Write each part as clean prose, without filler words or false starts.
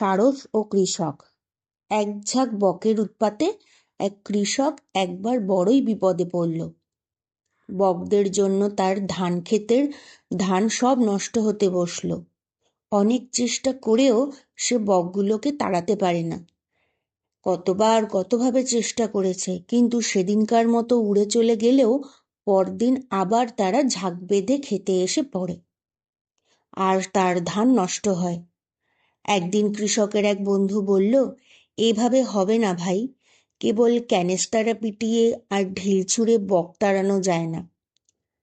সারস ও কৃষক। এক ঝাঁক বকের উৎপাতে এক কৃষক একবার বড়ই বিপদে পড়ল। বকদের জন্য তার ধান ক্ষেতের ধান সব নষ্ট হতে বসল। অনেক চেষ্টা করেও সে বকগুলোকে তাড়াতে পারে না। কতভাবে চেষ্টা করেছে, কিন্তু সেদিনকার মতো উড়ে চলে গেলেও পরদিন আবার তারা ঝাঁক বেঁধে খেতে এসে পড়ে, আর তার ধান নষ্ট হয়। একদিন কৃষকের এক বন্ধু বলল, এভাবে হবে না ভাই, কেবল ক্যানেস্টারে পিটিয়ে আর ঢিল ছুঁড়ে বক তাড়ানো যায় না।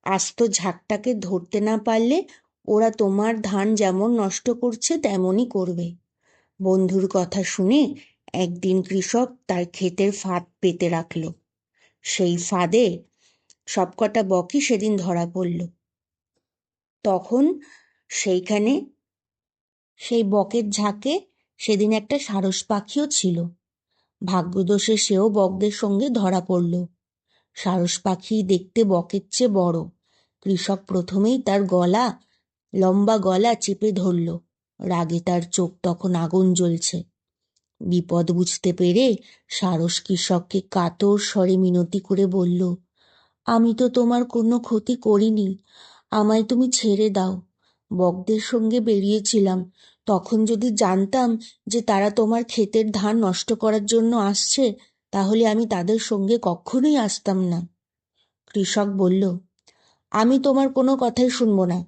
আস্ত ঝাঁকটাকে ধরতে না পারলে ওরা তোমার ধান যেমন নষ্ট করছে তেমনই করবে। বন্ধুর কথা শুনে একদিন কৃষক তার ক্ষেতের ফাঁদ পেতে রাখল। সেই ফাঁদে সবকটা বকই সেদিন ধরা পড়ল। তখন সেইখানে সেই বকের ঝাঁকে সেদিন একটা সারস পাখিও ছিল। ভাগ্যদোষে সেও বকদের সঙ্গে ধরা পড়ল। সারস পাখি দেখতে বকের চেয়ে বড়। কৃষক প্রথমেই তার লম্বা গলা চেপে ধরল। রাগে তার চোখ তখন আগুন জ্বলছে। বিপদ বুঝতে পেরে সারস কৃষককে কাতর স্বরে মিনতি করে বলল, আমি তো তোমার কোনো ক্ষতি করিনি, আমায় তুমি ছেড়ে দাও। বকদের সঙ্গে বেরিয়েছিলাম, তখন যদি জানতাম যে তারা তোমার ক্ষেতের ধান নষ্ট করার জন্য আসছে, তাহলে আমি তাদের সঙ্গে কখনোই আসতাম না। কৃষক বলল, আমি তোমার কোনো কথাই শুনবো না।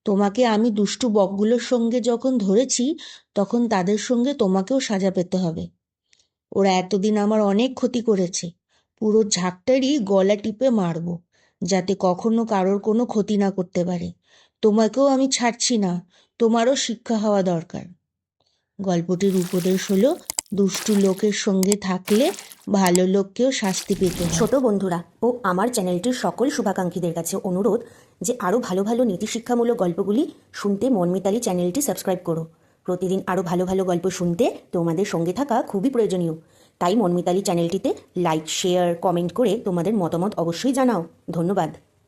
তোমাকে আমি দুষ্টু বকগুলোর সঙ্গে যখন ধরেছি, তখন তাদের সঙ্গে তোমাকেও সাজা পেতে হবে। ওরা এতদিন আমার অনেক ক্ষতি করেছে। পুরো ঝাঁকটারই গলা টিপে মারবো, যাতে কখনো কারোর কোনো ক্ষতি না করতে পারে। তোমাকেও আমি ছাড়ছি না, তোমারও শিক্ষা হওয়া দরকার। গল্পটির উপদেশ হলো, দুষ্টু লোকের সঙ্গে থাকলে ভালো লোককেও শাস্তি পেতে হয়। ছোট বন্ধুরা ও আমার চ্যানেলটির সকল শুভাকাঙ্ক্ষীদের কাছে অনুরোধ যে আরও ভালো ভালো নীতিশিক্ষামূলক গল্পগুলি শুনতে মনমিতালি চ্যানেলটি সাবস্ক্রাইব করো। প্রতিদিন আরও ভালো ভালো গল্প শুনতে তোমাদের সঙ্গে থাকা খুবই প্রয়োজনীয়। তাই মনমিতালি চ্যানেলটিতে লাইক, শেয়ার, কমেন্ট করে তোমাদের মতামত অবশ্যই জানাও। ধন্যবাদ।